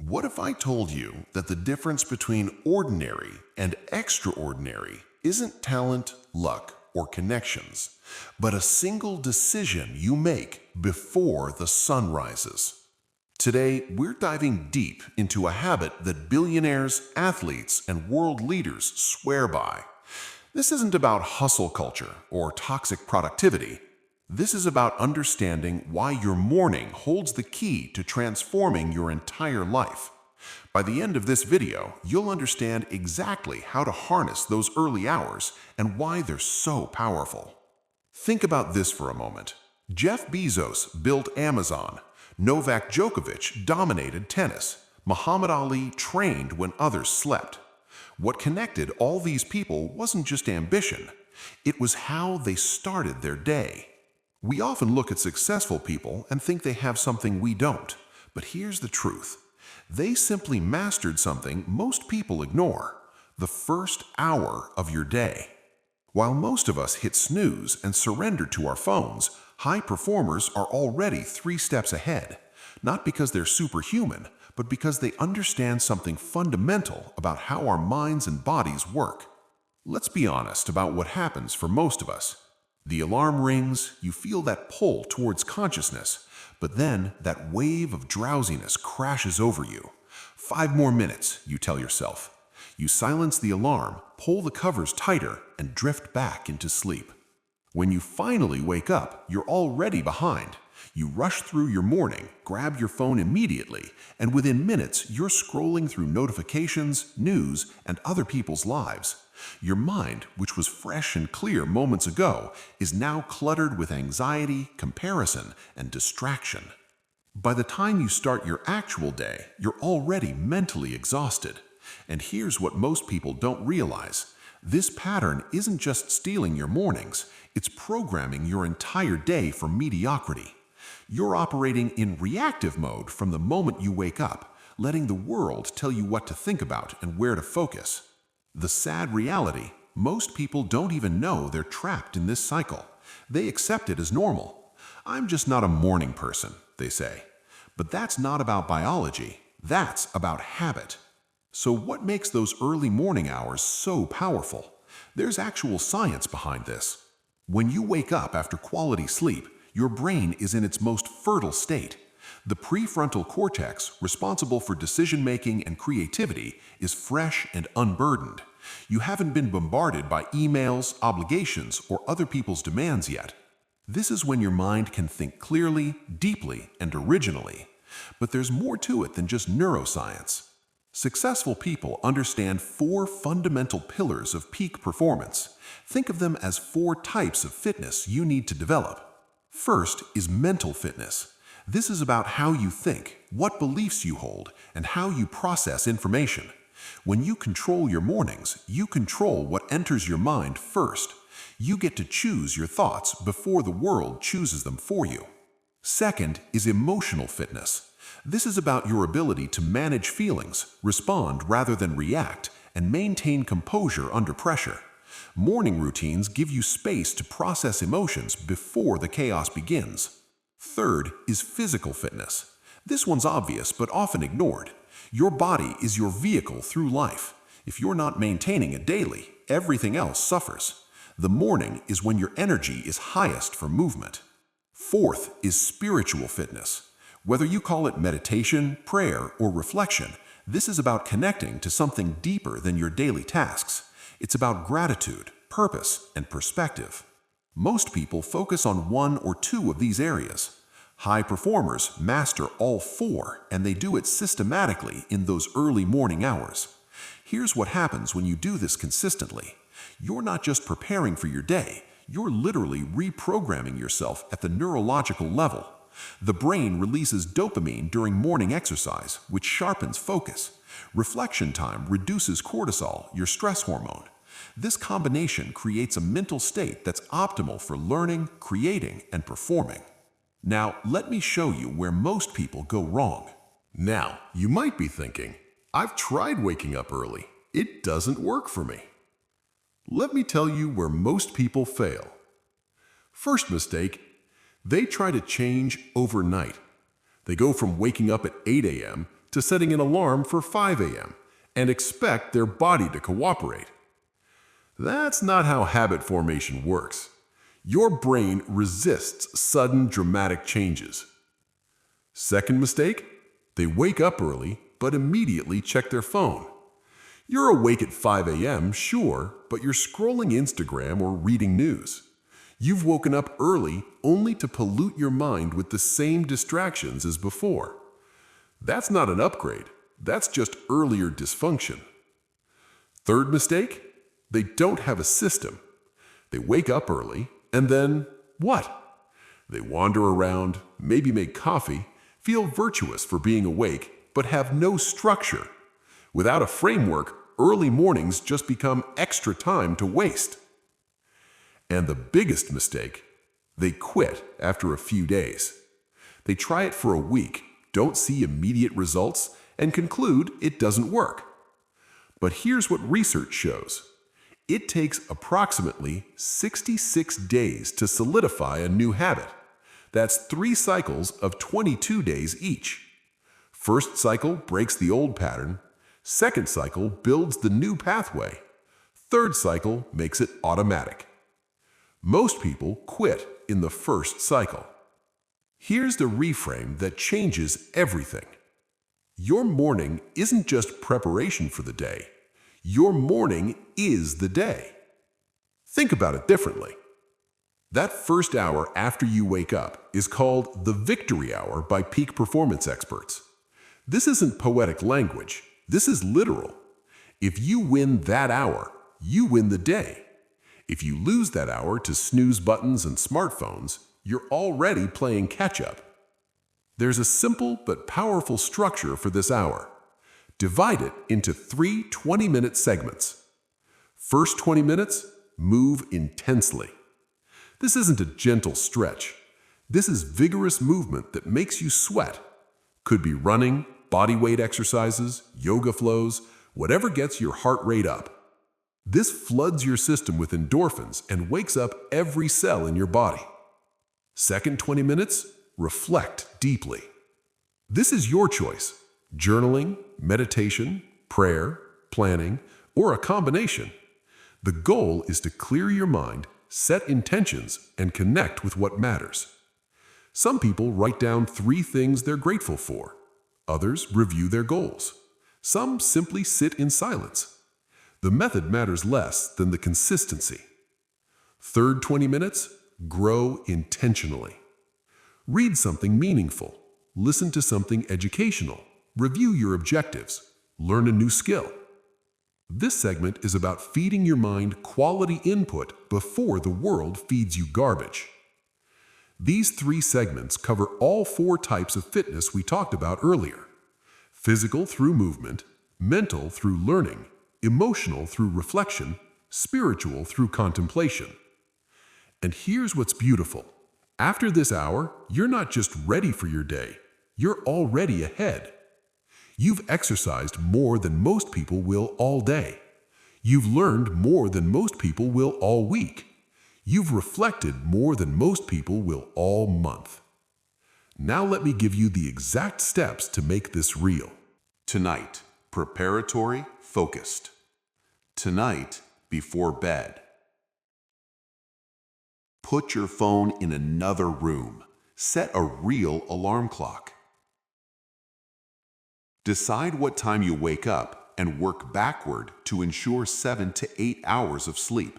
What if I told you that the difference between ordinary and extraordinary isn't talent, luck, or connections, but a single decision you make before the sun rises? Today, we're diving deep into a habit that billionaires, athletes, and world leaders swear by. This isn't about hustle culture or toxic productivity. This is about understanding why your morning holds the key to transforming your entire life. By the end of this video, you'll understand exactly how to harness those early hours and why they're so powerful. Think about this for a moment. Jeff Bezos built Amazon. Novak Djokovic dominated tennis. Muhammad Ali trained when others slept. What connected all these people wasn't just ambition. It was how they started their day. We often look at successful people and think they have something we don't. But here's the truth. They simply mastered something most people ignore: the first hour of your day. While most of us hit snooze and surrender to our phones, high performers are already 3 steps ahead. Not because they're superhuman, but because they understand something fundamental about how our minds and bodies work. Let's be honest about what happens for most of us. The alarm rings, you feel that pull towards consciousness, but then that wave of drowsiness crashes over you. 5 more minutes, you tell yourself. You silence the alarm, pull the covers tighter, and drift back into sleep. When you finally wake up, you're already behind. You rush through your morning, grab your phone immediately, and within minutes, you're scrolling through notifications, news, and other people's lives. Your mind, which was fresh and clear moments ago, is now cluttered with anxiety, comparison, and distraction. By the time you start your actual day, you're already mentally exhausted. And here's what most people don't realize. This pattern isn't just stealing your mornings, it's programming your entire day for mediocrity. You're operating in reactive mode from the moment you wake up, letting the world tell you what to think about and where to focus. The sad reality, most people don't even know they're trapped in this cycle. They accept it as normal. I'm just not a morning person, they say. But that's not about biology, that's about habit. So what makes those early morning hours so powerful? There's actual science behind this. When you wake up after quality sleep, your brain is in its most fertile state. The prefrontal cortex, responsible for decision-making and creativity, is fresh and unburdened. You haven't been bombarded by emails, obligations, or other people's demands yet. This is when your mind can think clearly, deeply, and originally. But there's more to it than just neuroscience. Successful people understand 4 fundamental pillars of peak performance. Think of them as 4 types of fitness you need to develop. First is mental fitness. This is about how you think, what beliefs you hold, and how you process information. When you control your mornings, you control what enters your mind first. You get to choose your thoughts before the world chooses them for you. Second is emotional fitness. This is about your ability to manage feelings, respond rather than react, and maintain composure under pressure. Morning routines give you space to process emotions before the chaos begins. Third is physical fitness. This one's obvious but often ignored. Your body is your vehicle through life. If you're not maintaining it daily, everything else suffers. The morning is when your energy is highest for movement. Fourth is spiritual fitness. Whether you call it meditation, prayer, or reflection, this is about connecting to something deeper than your daily tasks. It's about gratitude, purpose, and perspective. Most people focus on 1 or 2 of these areas. High performers master all 4, and they do it systematically in those early morning hours. Here's what happens when you do this consistently. You're not just preparing for your day, you're literally reprogramming yourself at the neurological level. The brain releases dopamine during morning exercise, which sharpens focus. Reflection time reduces cortisol, your stress hormone. This combination creates a mental state that's optimal for learning, creating, and performing. Now, let me show you where most people go wrong. Now, you might be thinking, I've tried waking up early. It doesn't work for me. Let me tell you where most people fail. First mistake, they try to change overnight. They go from waking up at 8 a.m. to setting an alarm for 5 a.m. and expect their body to cooperate. That's not how habit formation works. Your brain resists sudden dramatic changes. Second mistake, they wake up early but immediately check their phone. You're awake at 5 a.m., sure, but you're scrolling Instagram or reading news. You've woken up early only to pollute your mind with the same distractions as before. That's not an upgrade. That's just earlier dysfunction. Third mistake, they don't have a system. They wake up early and then what? They wander around, maybe make coffee, feel virtuous for being awake, but have no structure. Without a framework, early mornings just become extra time to waste. And the biggest mistake, they quit after a few days. They try it for a week, don't see immediate results, and conclude it doesn't work. But here's what research shows. It takes approximately 66 days to solidify a new habit. That's 3 cycles of 22 days each. First cycle breaks the old pattern. Second cycle builds the new pathway. Third cycle makes it automatic. Most people quit in the first cycle. Here's the reframe that changes everything. Your morning isn't just preparation for the day. Your morning is the day. Think about it differently. That first hour after you wake up is called the victory hour by peak performance experts. This isn't poetic language. This is literal. If you win that hour, you win the day. If you lose that hour to snooze buttons and smartphones, you're already playing catch-up. There's a simple but powerful structure for this hour. Divide it into 3 20-minute segments. First 20 minutes, move intensely. This isn't a gentle stretch. This is vigorous movement that makes you sweat. Could be running, body weight exercises, yoga flows, whatever gets your heart rate up. This floods your system with endorphins and wakes up every cell in your body. Second 20 minutes, reflect deeply. This is your choice. Journaling, meditation, prayer, planning, or a combination. The goal is to clear your mind, set intentions, and connect with what matters. Some people write down 3 things they're grateful for. Others review their goals. Some simply sit in silence. The method matters less than the consistency. Third 20 minutes, grow intentionally. Read something meaningful. Listen to something educational. Review your objectives. Learn a new skill. This segment is about feeding your mind quality input before the world feeds you garbage. These 3 segments cover all 4 types of fitness we talked about earlier. Physical through movement, mental through learning, emotional through reflection, spiritual through contemplation. And here's what's beautiful. After this hour, you're not just ready for your day, you're already ahead. You've exercised more than most people will all day. You've learned more than most people will all week. You've reflected more than most people will all month. Now let me give you the exact steps to make this real. Tonight, preparatory, focused. Tonight, before bed. Put your phone in another room. Set a real alarm clock. Decide what time you wake up and work backward to ensure 7 to 8 hours of sleep.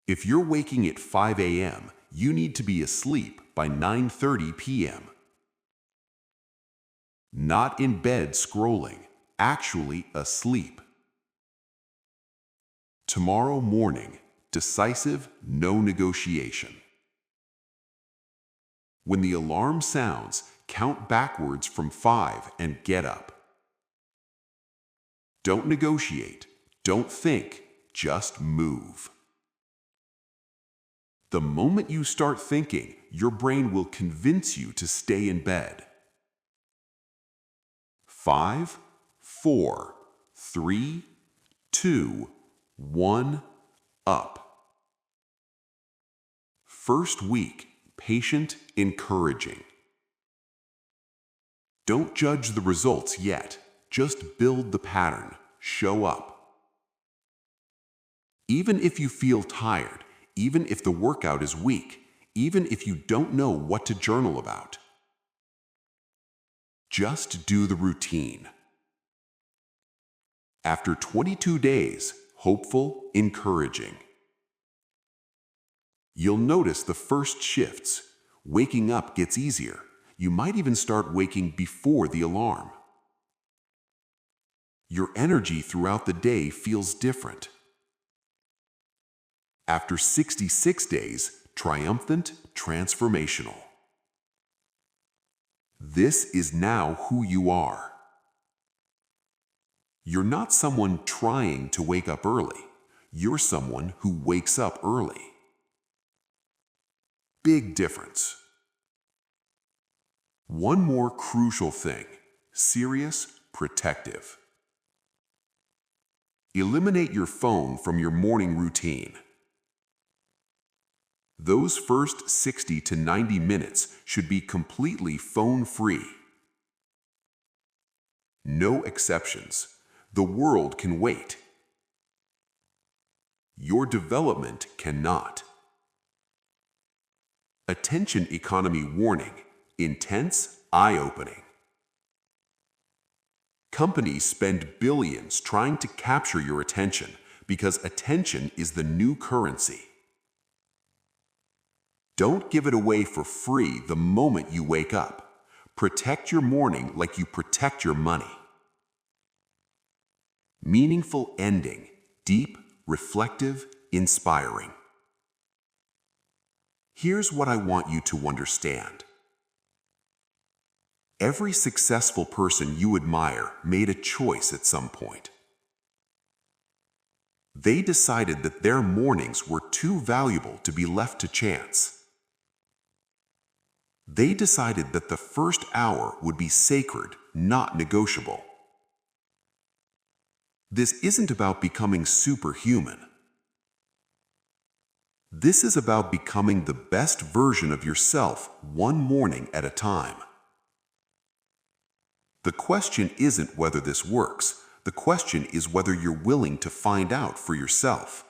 If you're waking at 5 a.m., you need to be asleep by 9:30 p.m. Not in bed scrolling, actually asleep. Tomorrow morning, decisive, no negotiation. When the alarm sounds, count backwards from 5 and get up. Don't negotiate, don't think, just move. The moment you start thinking, your brain will convince you to stay in bed. 5, 4, 3, 2, 1, up. First week, patient, encouraging. Don't judge the results yet. Just build the pattern. Show up. Even if you feel tired, even if the workout is weak, even if you don't know what to journal about, just do the routine. After 22 days, hopeful, encouraging, you'll notice the first shifts. Waking up gets easier. You might even start waking before the alarm. Your energy throughout the day feels different. After 66 days, triumphant, transformational. This is now who you are. You're not someone trying to wake up early. You're someone who wakes up early. Big difference. One more crucial thing: serious, protective. Eliminate your phone from your morning routine. Those first 60 to 90 minutes should be completely phone-free. No exceptions. The world can wait. Your development cannot. Attention economy warning: intense, eye-opening. Companies spend billions trying to capture your attention because attention is the new currency. Don't give it away for free the moment you wake up. Protect your morning like you protect your money. Meaningful ending: deep, reflective, inspiring. Here's what I want you to understand. Every successful person you admire made a choice at some point. They decided that their mornings were too valuable to be left to chance. They decided that the first hour would be sacred, not negotiable. This isn't about becoming superhuman. This is about becoming the best version of yourself one morning at a time. The question isn't whether this works. The question is whether you're willing to find out for yourself.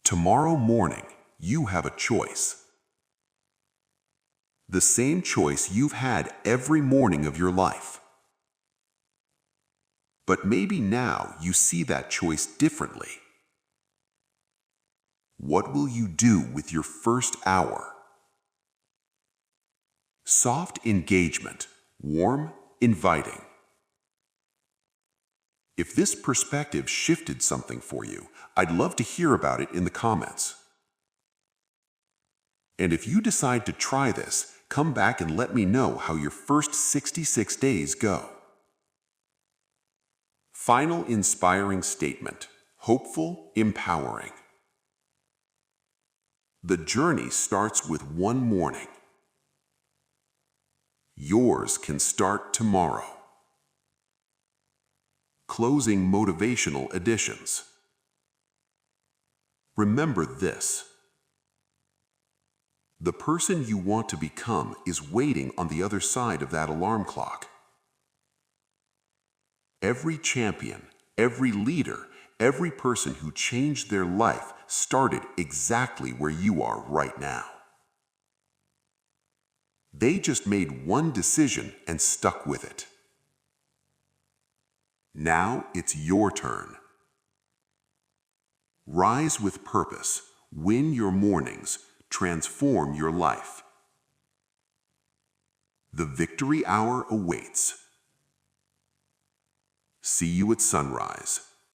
Tomorrow morning, you have a choice. The same choice you've had every morning of your life. But maybe now you see that choice differently. What will you do with your first hour? Soft engagement, warm, inviting. If this perspective shifted something for you, I'd love to hear about it in the comments. And if you decide to try this, come back and let me know how your first 66 days go. Final inspiring statement: hopeful, empowering. The journey starts with one morning. Yours can start tomorrow. Closing motivational editions. Remember this: the person you want to become is waiting on the other side of that alarm clock. Every champion, every leader, every person who changed their life started exactly where you are right now. They just made one decision and stuck with it. Now it's your turn. Rise with purpose, win your mornings, transform your life. The victory hour awaits. See you at sunrise.